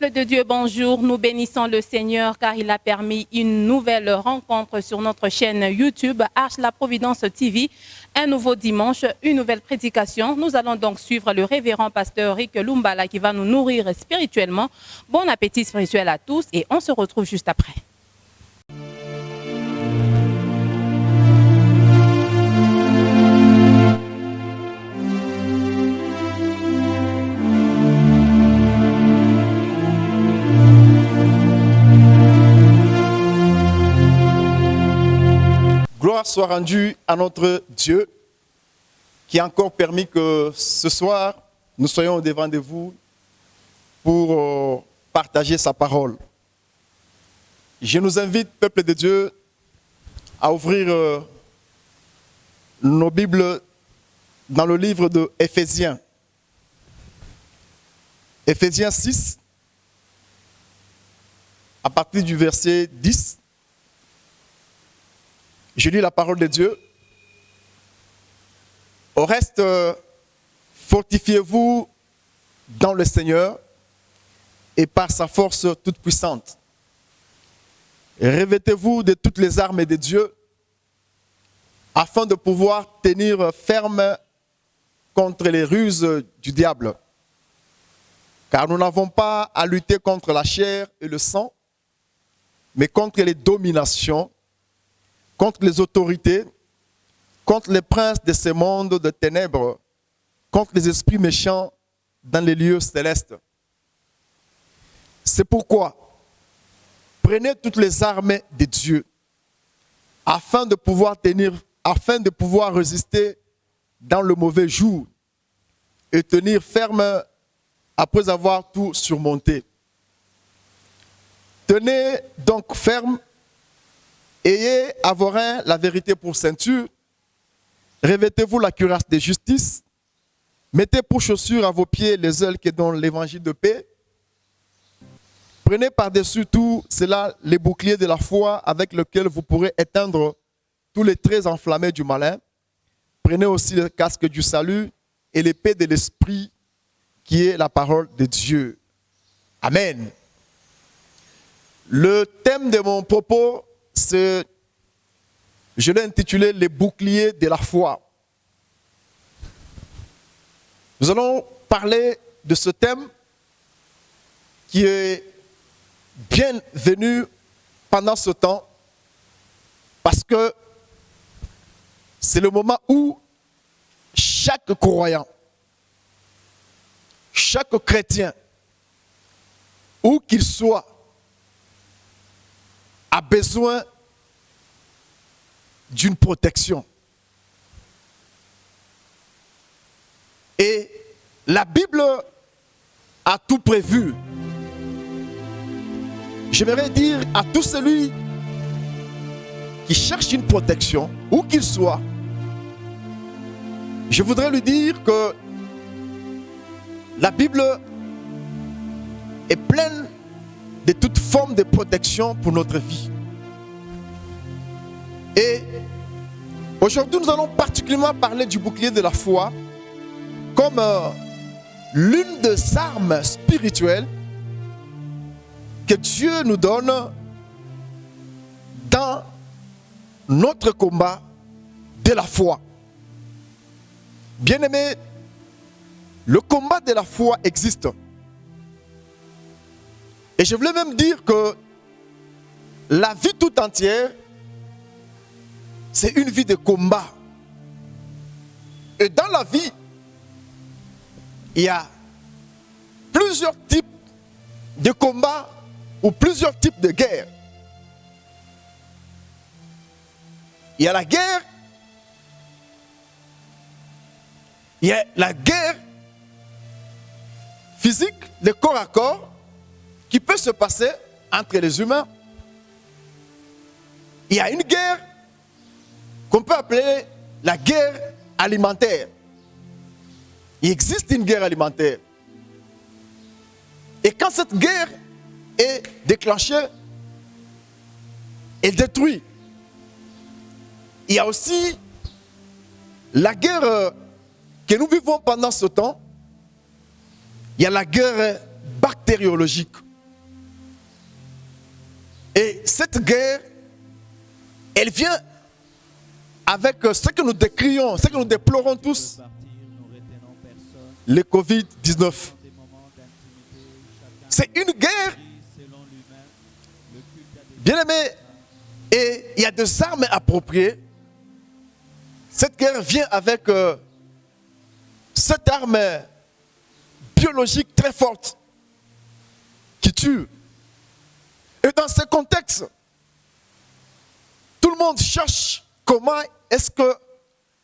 Peuple de Dieu, bonjour. Nous bénissons le Seigneur car il a permis une nouvelle rencontre sur notre chaîne YouTube Arche la Providence TV. Un nouveau dimanche, une nouvelle prédication. Nous allons donc suivre le révérend pasteur Rick Lumbala qui va nous nourrir spirituellement. Bon appétit spirituel à tous et on se retrouve juste après. Gloire soit rendue à notre Dieu qui a encore permis que ce soir, nous soyons au devant de vous pour partager sa parole. Je nous invite, peuple de Dieu, à ouvrir nos Bibles dans le livre de Éphésiens. Éphésiens 6, à partir du verset 10. Je lis la parole de Dieu. Au reste, fortifiez-vous dans le Seigneur et par sa force toute puissante. Revêtez-vous de toutes les armes de Dieu afin de pouvoir tenir ferme contre les ruses du diable. Car nous n'avons pas à lutter contre la chair et le sang, mais contre les dominations, contre les autorités, contre les princes de ce monde de ténèbres, contre les esprits méchants dans les lieux célestes. C'est pourquoi, prenez toutes les armes de Dieu, afin de pouvoir résister dans le mauvais jour et tenir ferme après avoir tout surmonté. Tenez donc ferme. Ayez à vos reins la vérité pour ceinture, revêtez-vous la cuirasse de justice, mettez pour chaussures à vos pieds les ailes qui donnent l'évangile de paix. Prenez par-dessus tout cela les boucliers de la foi avec lesquels vous pourrez éteindre tous les traits enflammés du malin. Prenez aussi le casque du salut et l'épée de l'esprit qui est la parole de Dieu. Amen. Le thème de mon propos, je l'ai intitulé « Les boucliers de la foi ». Nous allons parler de ce thème qui est bienvenu pendant ce temps parce que c'est le moment où chaque croyant, chaque chrétien, où qu'il soit, a besoin d'une protection. Et la Bible a tout prévu. J'aimerais dire à tout celui qui cherche une protection, où qu'il soit, je voudrais lui dire que la Bible est pleine de toute forme de protection pour notre vie. Et aujourd'hui, nous allons particulièrement parler du bouclier de la foi comme l'une des armes spirituelles que Dieu nous donne dans notre combat de la foi. Bien-aimés, le combat de la foi existe. Et je voulais même dire que la vie tout entière, c'est une vie de combat. Et dans la vie, il y a plusieurs types de combats ou plusieurs types de guerres. Il y a la guerre, physique, de corps à corps, qui peut se passer entre les humains. Il y a une guerre qu'on peut appeler la guerre alimentaire. Il existe une guerre alimentaire. Et quand cette guerre est déclenchée, elle détruit. Il y a aussi la guerre que nous vivons pendant ce temps. Il y a la guerre bactériologique. cette guerre, elle vient avec ce que nous décrions, ce que nous déplorons tous, le Covid-19. C'est une guerre, bien aimé, et il y a des armes appropriées. Cette guerre vient avec cette arme biologique très forte qui tue. Et dans ce contexte, tout le monde cherche comment est-ce que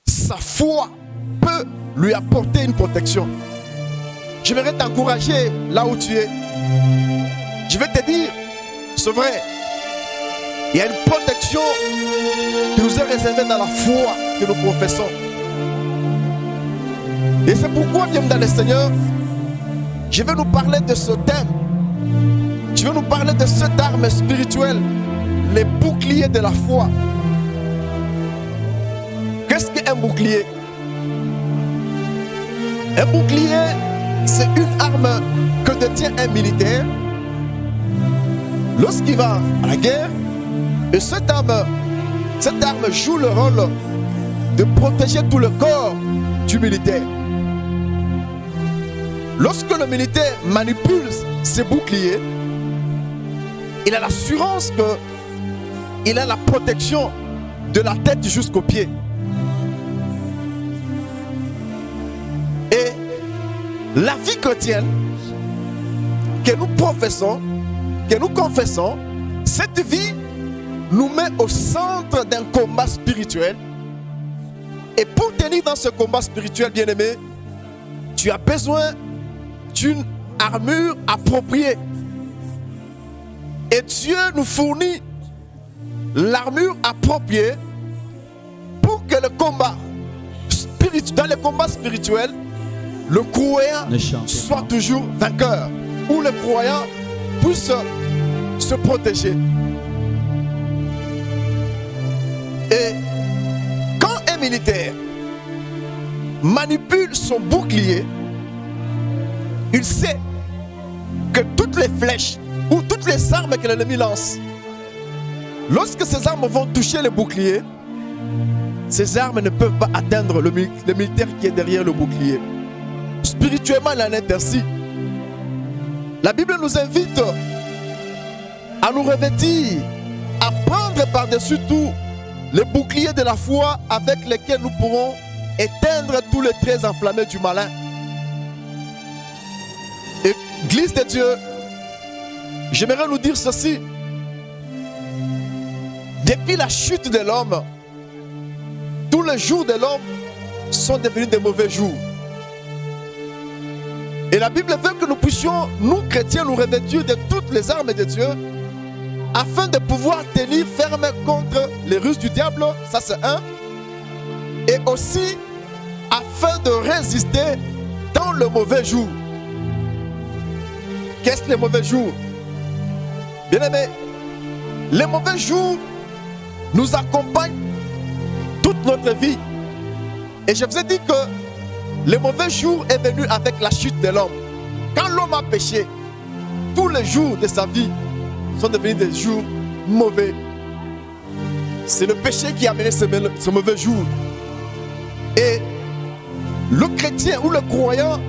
sa foi peut lui apporter une protection. J'aimerais t'encourager là où tu es. Je vais te dire, c'est vrai, il y a une protection qui nous est réservée dans la foi que nous professons. Et c'est pourquoi, bien dans le Seigneur, je vais nous parler de ce thème. Je vais nous parler de cette arme spirituelle, les boucliers de la foi. Qu'est-ce qu'un bouclier? Un bouclier, c'est une arme que détient un militaire lorsqu'il va à la guerre. Et cette arme joue le rôle de protéger tout le corps du militaire. Lorsque le militaire manipule ses boucliers, il a l'assurance qu'il a la protection de la tête jusqu'aux pieds. Et la vie chrétienne que nous professons, que nous confessons, cette vie nous met au centre d'un combat spirituel. Et pour tenir dans ce combat spirituel, bien-aimé, tu as besoin d'une armure appropriée. Et Dieu nous fournit l'armure appropriée pour que le combat spirituel, dans le combat spirituel, le croyant soit toujours vainqueur, ou le croyant puisse se protéger. Et quand un militaire manipule son bouclier, il sait que toutes les flèches ou toutes les armes que l'ennemi lance, lorsque ces armes vont toucher le bouclier, ces armes ne peuvent pas atteindre le militaire qui est derrière le bouclier. Spirituellement, il en est ainsi. La Bible nous invite à nous revêtir, à prendre par-dessus tout le bouclier de la foi avec lequel nous pourrons éteindre tous les traits enflammés du malin. Église de Dieu, j'aimerais nous dire ceci. Depuis la chute de l'homme, tous les jours de l'homme sont devenus des mauvais jours. Et la Bible veut que nous puissions, nous chrétiens, nous revêtir de toutes les armes de Dieu afin de pouvoir tenir ferme contre les ruses du diable, ça c'est un. Et aussi afin de résister dans le mauvais jour. Qu'est-ce que les mauvais jours? Bien aimé, les mauvais jours nous accompagnent toute notre vie. Et je vous ai dit que le mauvais jour est venu avec la chute de l'homme. Quand l'homme a péché, tous les jours de sa vie sont devenus des jours mauvais. C'est le péché qui a amené ce mauvais jour. Et le chrétien ou le croyant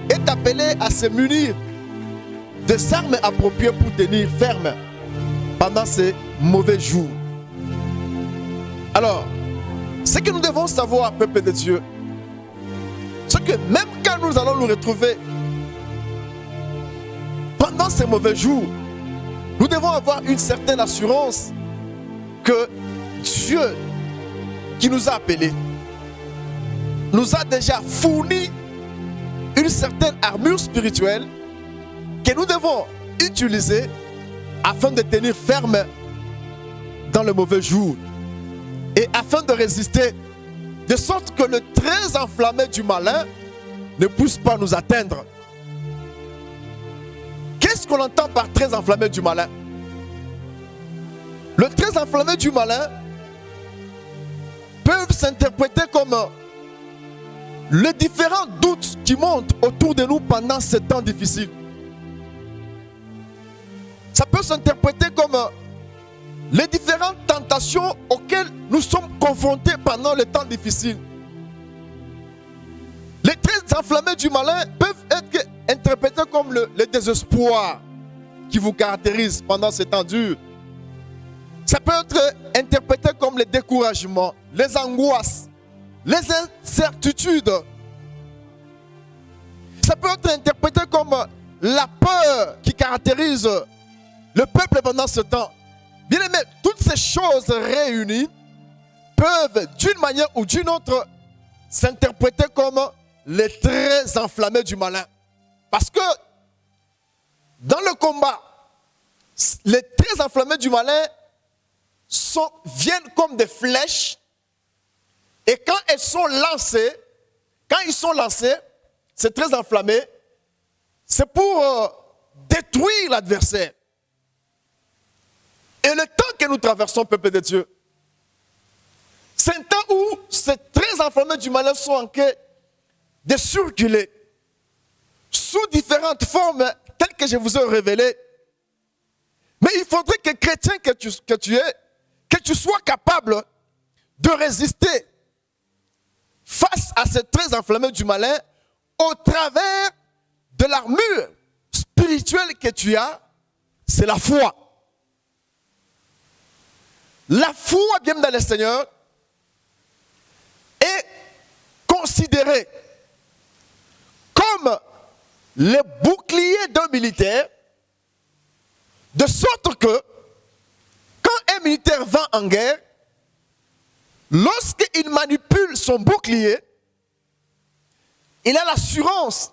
est appelé à se munir des armes appropriées pour tenir ferme pendant ces mauvais jours. Alors, ce que nous devons savoir, peuple de Dieu, c'est que même quand nous allons nous retrouver pendant ces mauvais jours, nous devons avoir une certaine assurance que Dieu qui nous a appelés nous a déjà fourni une certaine armure spirituelle que nous devons utiliser afin de tenir ferme dans le mauvais jour et afin de résister, de sorte que le trait enflammé du malin ne puisse pas nous atteindre. Qu'est-ce qu'on entend par trait enflammé du malin? Le trait enflammé du malin peuvent s'interpréter comme les différents doutes qui montent autour de nous pendant ces temps difficiles. Ça peut s'interpréter comme les différentes tentations auxquelles nous sommes confrontés pendant les temps difficiles. Les traits enflammés du malin peuvent être interprétés comme le désespoir qui vous caractérise pendant ces temps durs. Ça peut être interprété comme le découragement, les angoisses, les incertitudes. Ça peut être interprété comme la peur qui caractérise le peuple pendant ce temps. Bien aimé, toutes ces choses réunies peuvent d'une manière ou d'une autre s'interpréter comme les traits enflammés du malin. Parce que dans le combat, les traits enflammés du malin viennent comme des flèches, et quand ils sont lancés, c'est très enflammé, c'est pour détruire l'adversaire. Et le temps que nous traversons, peuple de Dieu, c'est un temps où ces traits enflammés du malin sont en train de circuler sous différentes formes telles que je vous ai révélées. Mais il faudrait que chrétien que tu es, que tu sois capable de résister face à ces traits enflammés du malin au travers de l'armure spirituelle que tu as, c'est la foi. La foi, bien dans le Seigneur, est considérée comme le bouclier d'un militaire, de sorte que quand un militaire va en guerre, lorsqu'il manipule son bouclier, il a l'assurance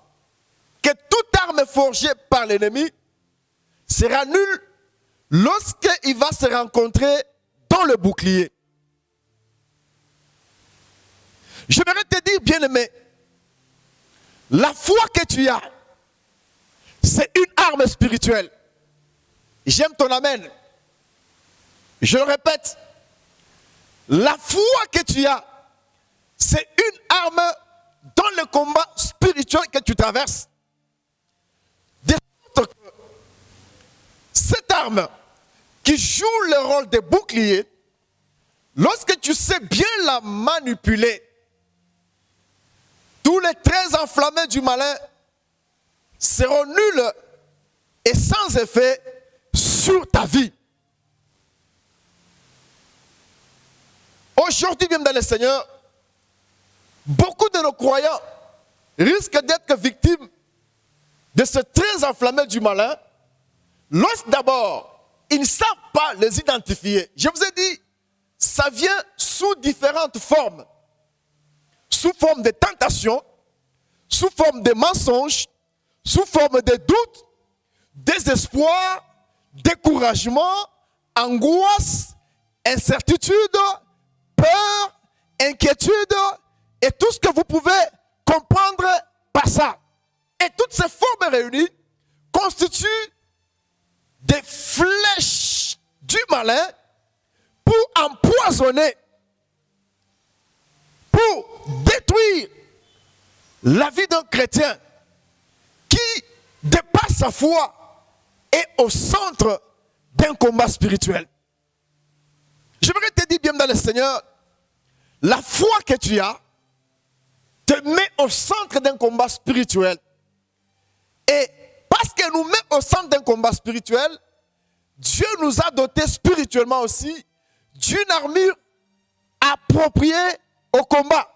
que toute arme forgée par l'ennemi sera nulle lorsqu'il va se rencontrer dans le bouclier. J'aimerais te dire, bien-aimé, la foi que tu as, c'est une arme spirituelle. J'aime ton amen. Je le répète, la foi que tu as, c'est une arme dans le combat spirituel que tu traverses. De sorte que cette arme qui joue le rôle de bouclier, lorsque tu sais bien la manipuler, tous les traits enflammés du malin seront nuls et sans effet sur ta vie. Aujourd'hui, même dans le Seigneur, beaucoup de nos croyants risquent d'être victimes de ce traits enflammés du malin, lorsque d'abord, ils ne savent pas les identifier. Je vous ai dit, ça vient sous différentes formes. Sous forme de tentation, sous forme de mensonges, sous forme de doute, désespoir, découragement, angoisse, incertitude, peur, inquiétude et tout ce que vous pouvez comprendre par ça. Et toutes ces formes réunies constituent des flèches du malin pour empoisonner, pour détruire la vie d'un chrétien qui, de par sa foi, est au centre d'un combat spirituel. J'aimerais te dire bien dans le Seigneur, la foi que tu as te met au centre d'un combat spirituel. Et parce qu'elle nous met au centre d'un combat spirituel, Dieu nous a dotés spirituellement aussi d'une armure appropriée au combat.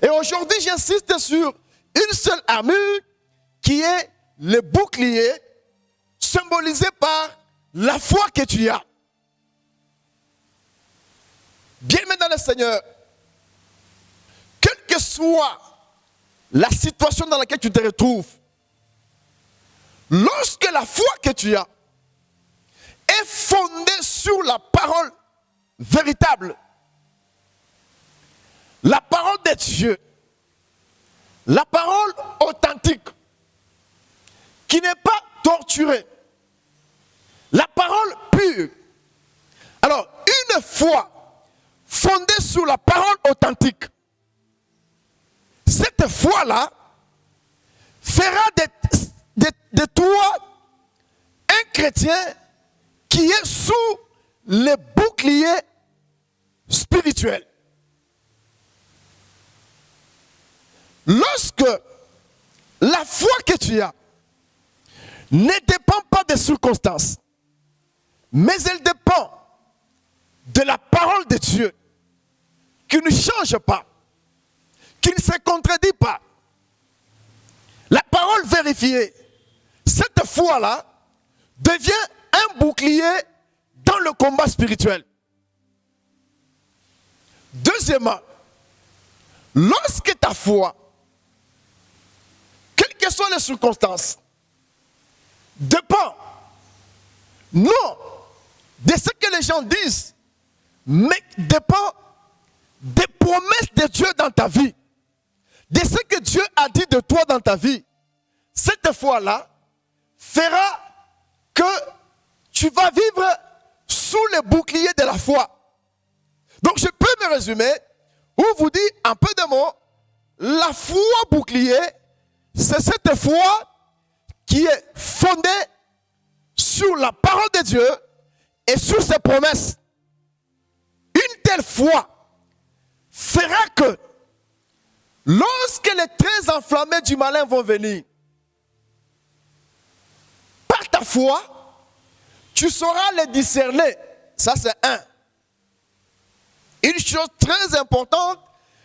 Et aujourd'hui, j'insiste sur une seule armure qui est le bouclier symbolisé par la foi que tu as. Bien-aimé dans le Seigneur, quelle que soit la situation dans laquelle tu te retrouves, lorsque la foi que tu as est fondée sur la parole véritable, la parole de Dieu, la parole authentique, qui n'est pas torturée, la parole pure. Alors, une foi fondée sur la parole authentique, cette foi-là fera de toi un chrétien qui est sous les boucliers spirituels. Lorsque la foi que tu as ne dépend pas des circonstances, mais elle dépend de la parole de Dieu, qui ne change pas, qui ne se contredit pas. La parole vérifiée, cette foi-là devient un bouclier dans le combat spirituel. Deuxièmement, lorsque ta foi, quelles que soient les circonstances, dépend non de ce que les gens disent, mais dépend des promesses de Dieu dans ta vie, de ce que Dieu a dit de toi dans ta vie, cette foi-là fera que tu vas vivre sous le bouclier de la foi. Donc je peux me résumer, ou vous dire en peu de mots, la foi bouclier, c'est cette foi qui est fondée sur la parole de Dieu et sur ses promesses. Une telle foi fera que lorsque les traits enflammés du malin vont venir, par ta foi, tu sauras les discerner. Ça, c'est un. Une chose très importante,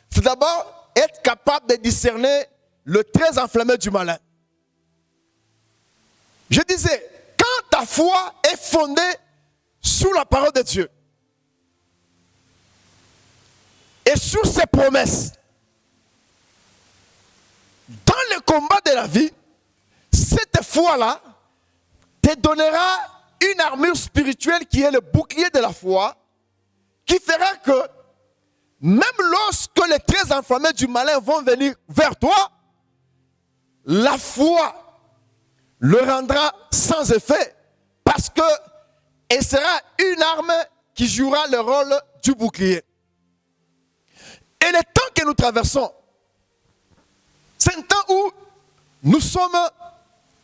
c'est d'abord être capable de discerner le trait enflammé du malin. Je disais, quand ta foi est fondée sur la parole de Dieu et sur ses promesses, dans le combat de la vie, cette foi-là te donnera une armure spirituelle qui est le bouclier de la foi, qui fera que même lorsque les traits enflammés du malin vont venir vers toi, la foi le rendra sans effet, parce que elle sera une arme qui jouera le rôle du bouclier. Et le temps que nous traversons, c'est un temps où nous sommes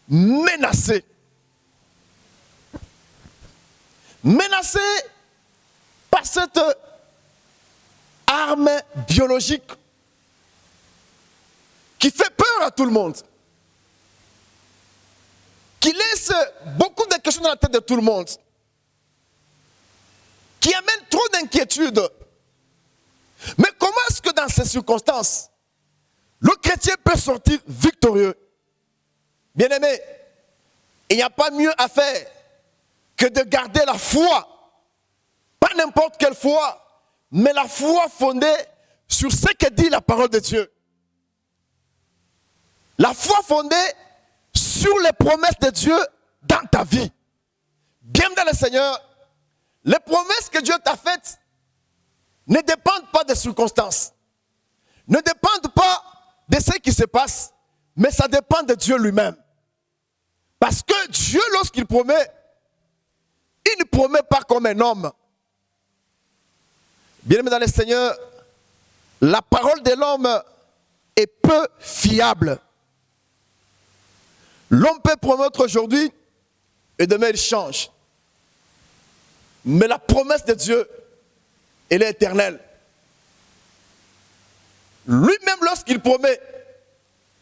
menacés. Menacés par cette arme biologique qui fait peur à tout le monde, qui laisse beaucoup de questions dans la tête de tout le monde, qui amène trop d'inquiétudes. Mais comment est-ce que dans ces circonstances, le chrétien peut sortir victorieux? Bien-aimé, il n'y a pas mieux à faire que de garder la foi. Pas n'importe quelle foi, mais la foi fondée sur ce que dit la parole de Dieu. La foi fondée sur les promesses de Dieu dans ta vie. Bien dans le Seigneur, les promesses que Dieu t'a faites ne dépendent pas des circonstances, ne dépendent pas de ce qui se passe, mais ça dépend de Dieu lui-même. Parce que Dieu, lorsqu'il promet, il ne promet pas comme un homme. Bien-aimé dans le Seigneur, la parole de l'homme est peu fiable. L'homme peut promettre aujourd'hui et demain il change. Mais la promesse de Dieu, elle est éternelle. Lui-même, lorsqu'il promet,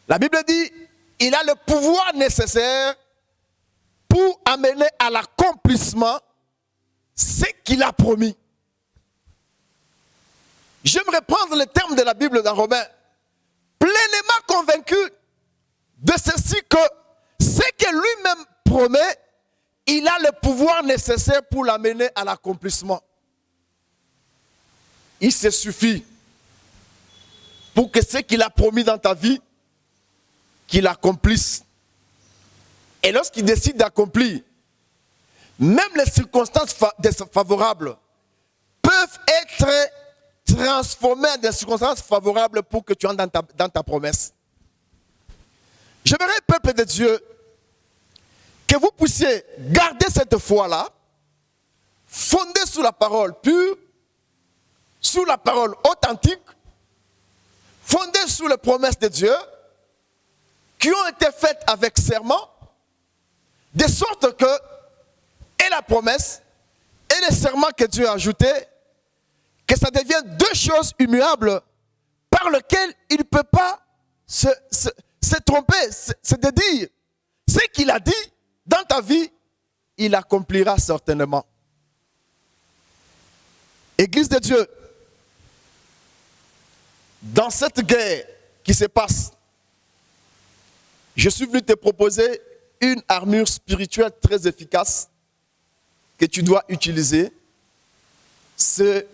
la Bible dit, il a le pouvoir nécessaire pour amener à l'accomplissement ce qu'il a promis. J'aimerais prendre le terme de la Bible dans Romains, pleinement convaincu de ceci que ce que lui-même promet, il a le pouvoir nécessaire pour l'amener à l'accomplissement. Il se suffit pour que ce qu'il a promis dans ta vie, qu'il accomplisse. Et lorsqu'il décide d'accomplir, même les circonstances favorables peuvent être transformées en des circonstances favorables pour que tu entres dans ta promesse. J'aimerais, peuple de Dieu, que vous puissiez garder cette foi-là, fondée sur la parole pure, sur la parole authentique, fondée sur les promesses de Dieu, qui ont été faites avec serment, de sorte que elle la promesse et les serments que Dieu a ajoutés, que ça devienne deux choses immuables par lesquelles il ne peut pas se tromper, c'est de dire, ce qu'il a dit dans ta vie, il accomplira certainement. Église de Dieu, dans cette guerre qui se passe, je suis venu te proposer une armure spirituelle très efficace que tu dois utiliser. C'est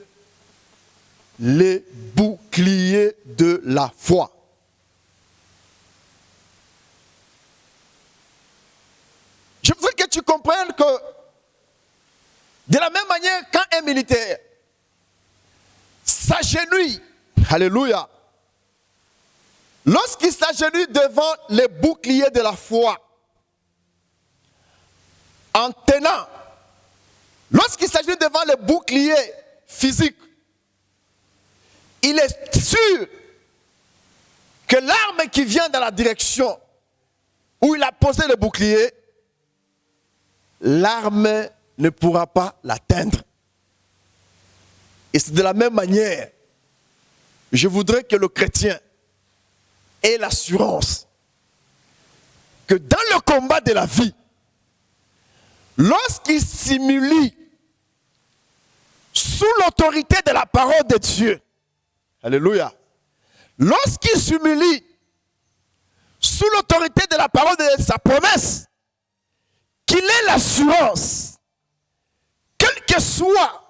les boucliers de la foi. Je voudrais que tu comprennes que de la même manière, quand un militaire s'agenouille, alléluia, lorsqu'il s'agenouille devant les boucliers de la foi, en tenant, lorsqu'il s'agenouille devant les boucliers physiques, il est sûr que l'arme qui vient dans la direction où il a posé le bouclier, l'arme ne pourra pas l'atteindre. Et c'est de la même manière, je voudrais que le chrétien ait l'assurance que dans le combat de la vie, lorsqu'il s'humilie sous l'autorité de la parole de Dieu, alléluia, lorsqu'il s'humilie sous l'autorité de la parole de sa promesse, qu'il ait l'assurance, quelle que soit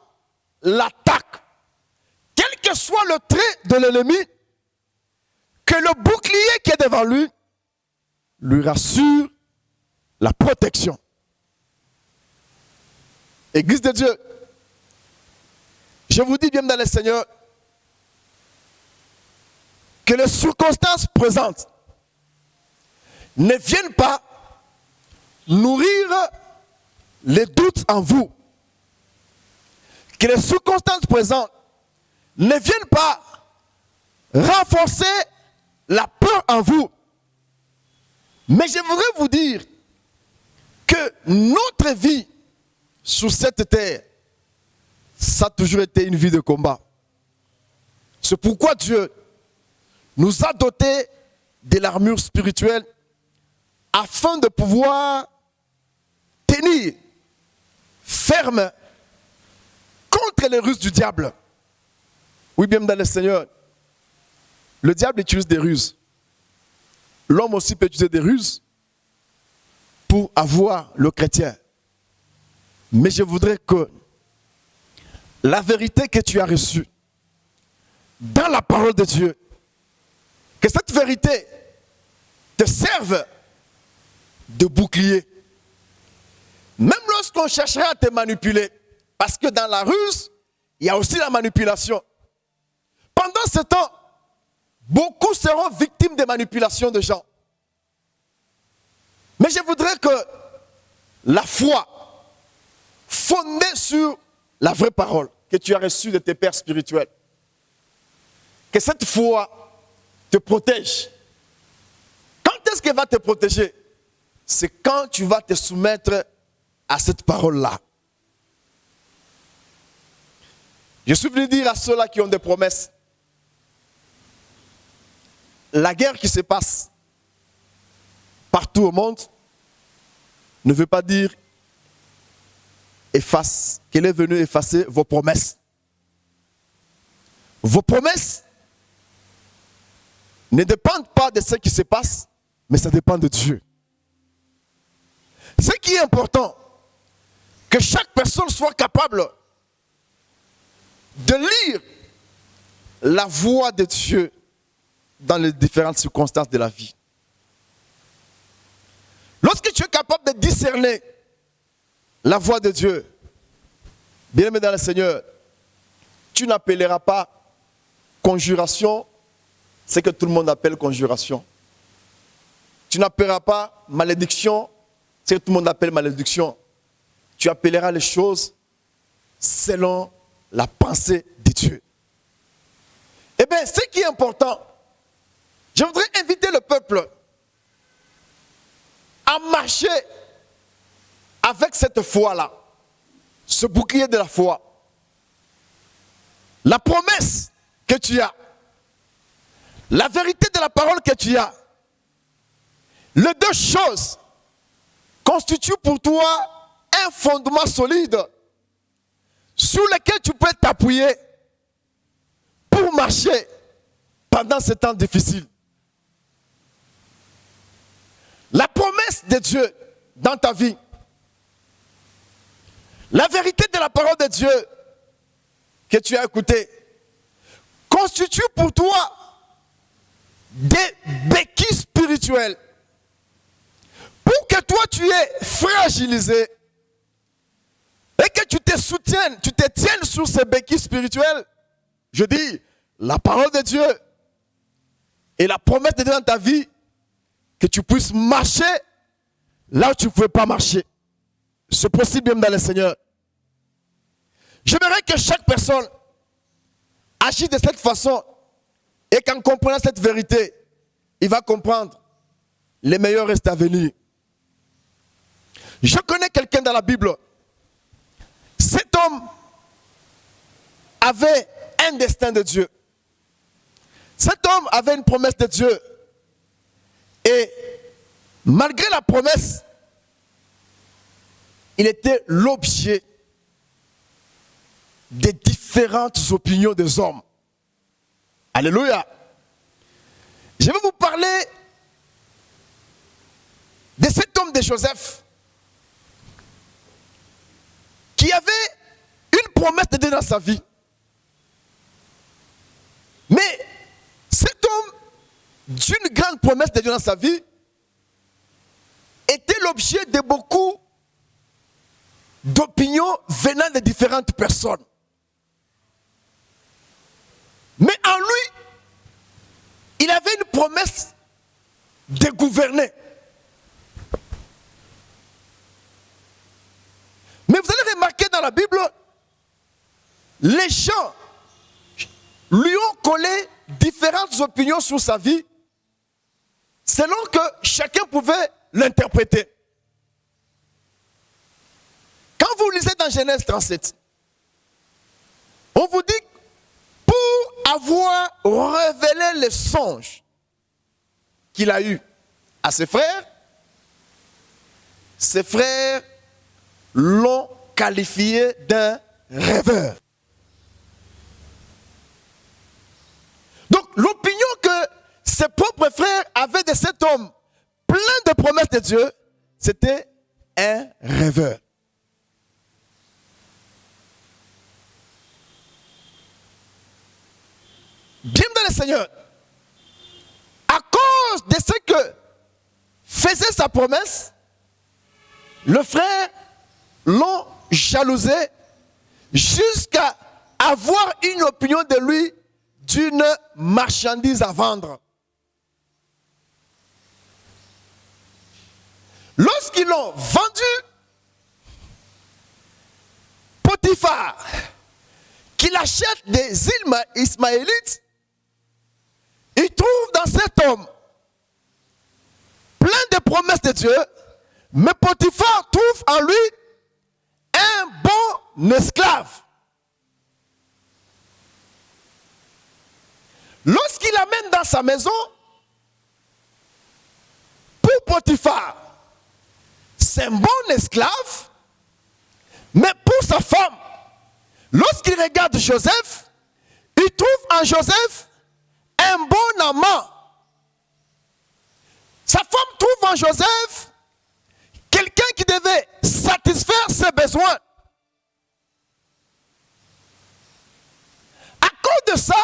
l'attaque, quel que soit le trait de l'ennemi, que le bouclier qui est devant lui rassure la protection. Église de Dieu, je vous dis bien dans le Seigneur, que les circonstances présentes ne viennent pas nourrir les doutes en vous. Que les circonstances présentes ne viennent pas renforcer la peur en vous. Mais je voudrais vous dire que notre vie sur cette terre, ça a toujours été une vie de combat. C'est pourquoi Dieu nous a dotés de l'armure spirituelle afin de pouvoir tenir ferme contre les ruses du diable. Oui, bien dans le Seigneur, le diable utilise des ruses. L'homme aussi peut utiliser des ruses pour avoir le chrétien. Mais je voudrais que la vérité que tu as reçue dans la parole de Dieu, que cette vérité te serve de bouclier. Même lorsqu'on cherchera à te manipuler, parce que dans la ruse, il y a aussi la manipulation. Pendant ce temps, beaucoup seront victimes de manipulations de gens. Mais je voudrais que la foi, fondée sur la vraie parole que tu as reçue de tes pères spirituels, que cette foi te protège. Quand est-ce qu'elle va te protéger? C'est quand tu vas te soumettre à cette parole-là. Je suis venu dire à ceux-là qui ont des promesses, la guerre qui se passe partout au monde ne veut pas dire qu'elle est venue effacer vos promesses. Vos promesses ne dépendent pas de ce qui se passe, mais ça dépend de Dieu. Ce qui est important, que chaque personne soit capable de lire la voix de Dieu dans les différentes circonstances de la vie. Lorsque tu es capable de discerner la voix de Dieu, bien-aimé dans le Seigneur, tu n'appelleras pas conjuration ce que tout le monde appelle conjuration. Tu n'appelleras pas malédiction ce que tout le monde appelle malédiction. Tu appelleras les choses selon la pensée de Dieu. Eh bien, ce qui est important, je voudrais inviter le peuple à marcher avec cette foi-là. ce bouclier de la foi, la promesse que tu as, la vérité de la parole que tu as, les deux choses constituent pour toi un fondement solide sur lequel tu peux t'appuyer pour marcher pendant ces temps difficiles. La promesse de Dieu dans ta vie, la vérité de la parole de Dieu que tu as écoutée, constitue pour toi des béquilles spirituelles pour que toi tu es fragilisé et que tu te soutiennes, tu te tiennes sur ces béquilles spirituelles. Je dis, la parole de Dieu et la promesse de Dieu dans ta vie, que tu puisses marcher là où tu ne pouvais pas marcher. C'est possible même dans le Seigneur. J'aimerais que chaque personne agisse de cette façon et qu'en comprenant cette vérité, il va comprendre les meilleurs restes à venir. Je connais quelqu'un dans la Bible. Cet homme avait un destin de Dieu. Cet homme avait une promesse de Dieu. Et malgré la promesse, il était l'objet des différentes opinions des hommes. Alléluia. Je vais vous parler de cet homme de Joseph qui avait une promesse de Dieu dans sa vie. Mais cet homme d'une grande promesse de Dieu dans sa vie était l'objet de beaucoup d'opinions venant de différentes personnes. Mais en lui, il avait une promesse de gouverner. Mais vous allez remarquer dans la Bible, les gens lui ont collé différentes opinions sur sa vie selon que chacun pouvait l'interpréter. Quand vous lisez dans Genèse 37, on vous dit pour avoir révélé les songes qu'il a eus à ses frères l'ont qualifié d'un rêveur. Donc l'opinion que ses propres frères avaient de cet homme plein de promesses de Dieu, c'était un rêveur. Bien dans le Seigneur, à cause de ce que faisait sa promesse, le frère l'ont jalousé jusqu'à avoir une opinion de lui d'une marchandise à vendre. Lorsqu'ils l'ont vendu, Potiphar, qu'il achète des Ismaélites, il trouve dans cet homme plein de promesses de Dieu, mais Potiphar trouve en lui un bon esclave. Lorsqu'il l'amène dans sa maison, pour Potiphar, c'est un bon esclave, mais pour sa femme, lorsqu'il regarde Joseph, il trouve en Joseph un bon amant. Sa femme trouve en Joseph quelqu'un qui devait satisfaire ses besoins. À cause de ça,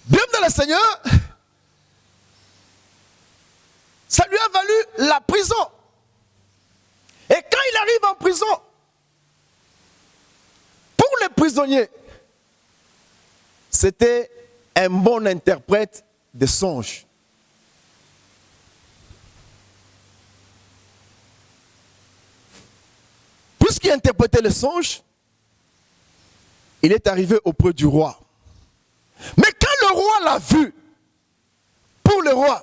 bien dans le Seigneur, ça lui a valu la prison. Et quand il arrive en prison, pour les prisonniers, c'était un bon interprète de songes. Puisqu'il interprétait les songes, il est arrivé auprès du roi. Mais quand le roi l'a vu, pour le roi,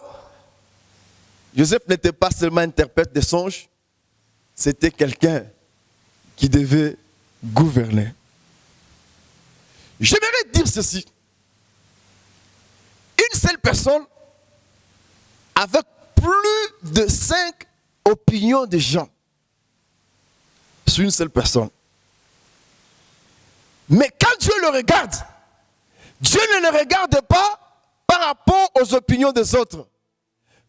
Joseph n'était pas seulement interprète des songes, c'était quelqu'un qui devait gouverner. J'aimerais dire ceci. Une seule personne avec plus de 5 opinions de gens sur une seule personne. Mais quand Dieu le regarde, Dieu ne le regarde pas par rapport aux opinions des autres.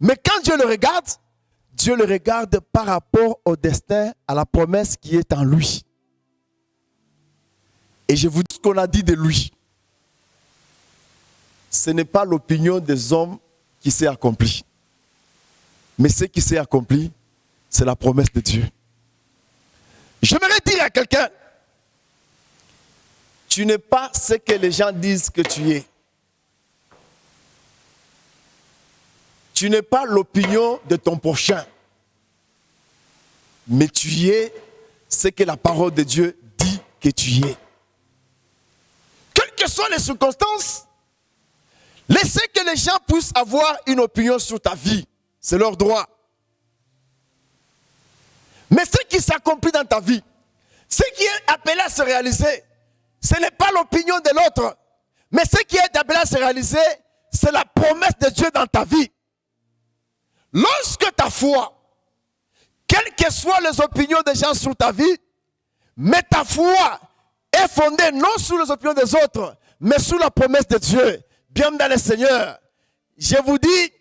Mais quand Dieu le regarde par rapport au destin, à la promesse qui est en lui. Et je vous dis ce qu'on a dit de lui. Ce n'est pas l'opinion des hommes qui s'est accomplie. Mais ce qui s'est accompli, c'est la promesse de Dieu. J'aimerais dire à quelqu'un, tu n'es pas ce que les gens disent que tu es. Tu n'es pas l'opinion de ton prochain. Mais tu es ce que la parole de Dieu dit que tu es. Quelles que soient les circonstances, laissez que les gens puissent avoir une opinion sur ta vie. C'est leur droit. Mais ce qui s'accomplit dans ta vie, ce qui est appelé à se réaliser, ce n'est pas l'opinion de l'autre. Mais ce qui est appelé à se réaliser, c'est la promesse de Dieu dans ta vie. Lorsque ta foi, quelles que soient les opinions des gens sur ta vie, mais ta foi est fondée non sur les opinions des autres, mais sur la promesse de Dieu. Bien dans le Seigneur, je vous dis,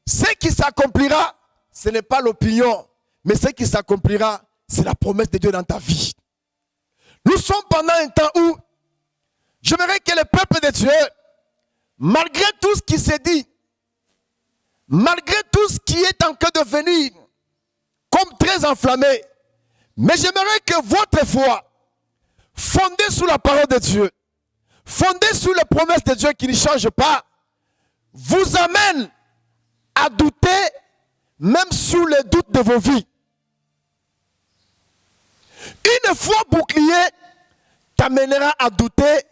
ce qui s'accomplira, ce n'est pas l'opinion, mais ce qui s'accomplira, c'est la promesse de Dieu dans ta vie. Nous sommes pendant un temps où j'aimerais que le peuple de Dieu, malgré tout ce qui s'est dit, malgré tout ce qui est en train de venir, comme très enflammé, mais j'aimerais que votre foi, fondée sur la parole de Dieu, fondée sur les promesses de Dieu qui ne changent pas, vous amène à douter même sur les doutes de vos vies. Une foi bouclier t'amènera à douter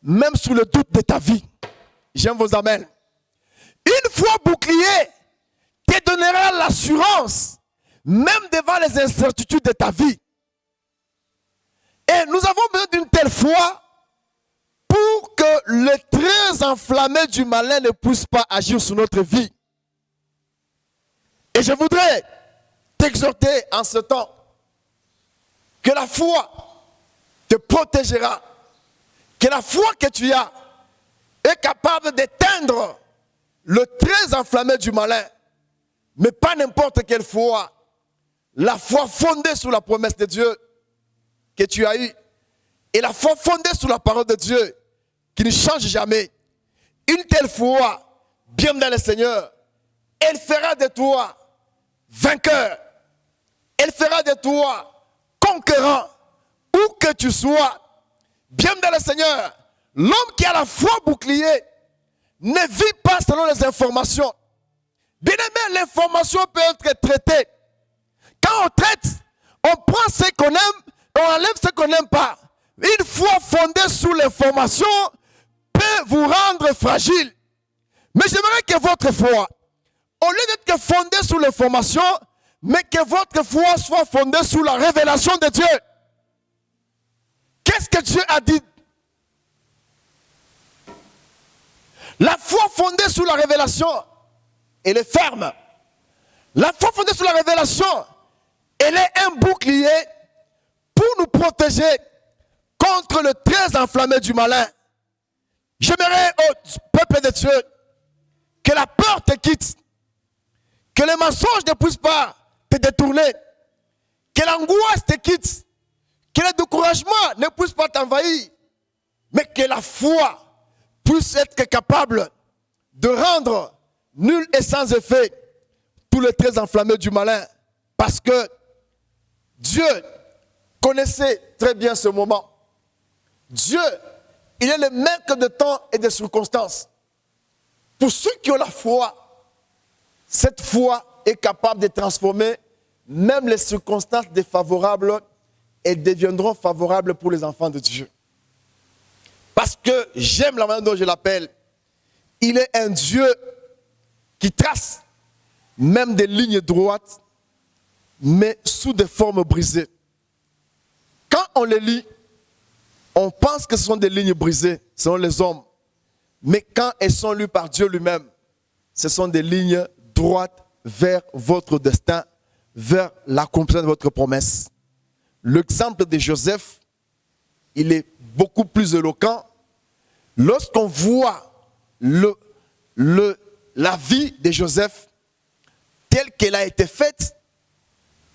même sur le doute de ta vie. J'aime vos amens. Une foi bouclier te donnera l'assurance même devant les incertitudes de ta vie. Et nous avons besoin d'une telle foi pour que le très enflammé du malin ne puisse pas agir sur notre vie. Et je voudrais t'exhorter en ce temps que la foi te protégera, que la foi que tu as est capable d'éteindre le très enflammé du malin, mais pas n'importe quelle foi, la foi fondée sur la promesse de Dieu que tu as eue, et la foi fondée sur la parole de Dieu qui ne change jamais. Une telle foi, bien dans le Seigneur, elle fera de toi vainqueur, elle fera de toi conquérant, où que tu sois. Bien dans le Seigneur, l'homme qui a la foi bouclier ne vit pas selon les informations. Bien aimé, l'information peut être traitée. Quand on traite, on prend ce qu'on aime et on enlève ce qu'on n'aime pas. Une foi fondée sur l'information peut vous rendre fragile. Mais j'aimerais que votre foi, au lieu d'être fondée sur l'information, mais que votre foi soit fondée sur la révélation de Dieu. Qu'est-ce que Dieu a dit? La foi fondée sur la révélation, elle est ferme. La foi fondée sur la révélation, elle est un bouclier pour nous protéger contre le très enflammé du malin. J'aimerais au peuple de Dieu que la peur te quitte, que les mensonges ne puissent pas te détourner, que l'angoisse te quitte, que le découragement ne puisse pas t'envahir, mais que la foi puisse être capable de rendre nul et sans effet tous les traits enflammés du malin. Parce que Dieu connaissait très bien ce moment. Dieu, il est le maître de temps et des circonstances. Pour ceux qui ont la foi, cette foi est capable de transformer même les circonstances défavorables et deviendront favorables pour les enfants de Dieu. Parce que j'aime la manière dont je l'appelle. Il est un Dieu qui trace même des lignes droites, mais sous des formes brisées. Quand on les lit, on pense que ce sont des lignes brisées selon les hommes. Mais quand elles sont lues par Dieu lui-même, ce sont des lignes droites vers votre destin, vers l'accomplissement de votre promesse. L'exemple de Joseph, il est beaucoup plus éloquent. Lorsqu'on voit la vie de Joseph telle qu'elle a été faite,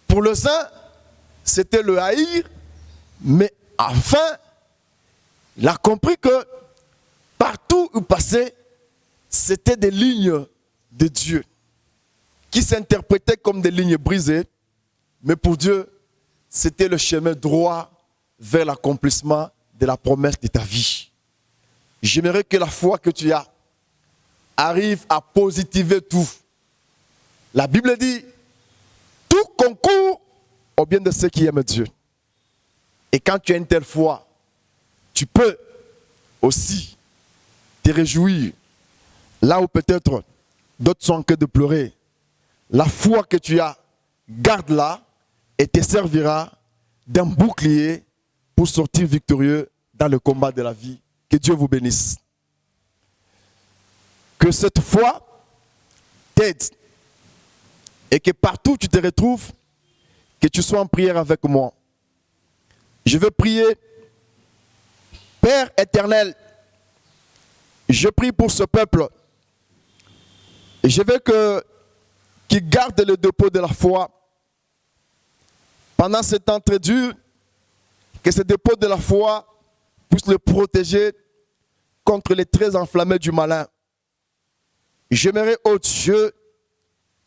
pour les uns, c'était le haïr, mais enfin, il a compris que partout où il passait, c'était des lignes de Dieu qui s'interprétaient comme des lignes brisées, mais pour Dieu, c'était le chemin droit vers l'accomplissement de la promesse de ta vie. J'aimerais que la foi que tu as arrive à positiver tout. La Bible dit, tout concourt au bien de ceux qui aiment Dieu. Et quand tu as une telle foi, tu peux aussi te réjouir. Là où peut-être d'autres sont en train de pleurer, la foi que tu as, garde-la et te servira d'un bouclier pour sortir victorieux dans le combat de la vie. Que Dieu vous bénisse. Que cette foi t'aide et que partout où tu te retrouves, que tu sois en prière avec moi. Je veux prier. Père éternel, je prie pour ce peuple. Je veux qu'il garde le dépôt de la foi pendant ce temps très dur, que ce dépôt de la foi puisse le protéger contre les traits enflammés du malin. J'aimerais, ô Dieu,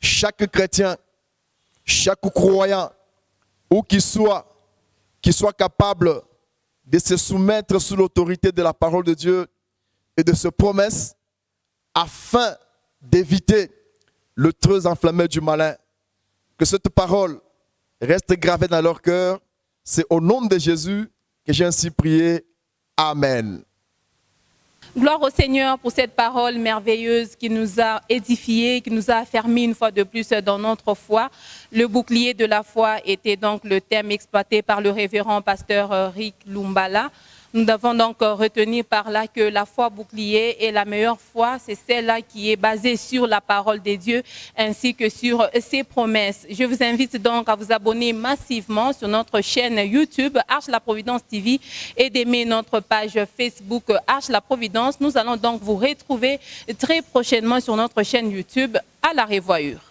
chaque chrétien, chaque croyant, où qu'il soit capable de se soumettre sous l'autorité de la parole de Dieu et de ses promesses, afin d'éviter le trait enflammé du malin. Que cette parole reste gravée dans leur cœur. C'est au nom de Jésus que j'ai ainsi prié. Amen. Gloire au Seigneur pour cette parole merveilleuse qui nous a édifiés, qui nous a affermis une fois de plus dans notre foi. Le bouclier de la foi était donc le thème exploité par le révérend pasteur Rick Lumbala. Nous devons donc retenir par là que la foi bouclier est la meilleure foi, c'est celle-là qui est basée sur la parole de Dieu ainsi que sur ses promesses. Je vous invite donc à vous abonner massivement sur notre chaîne YouTube Arche la Providence TV et d'aimer notre page Facebook Arche la Providence. Nous allons donc vous retrouver très prochainement sur notre chaîne YouTube. À la revoyure.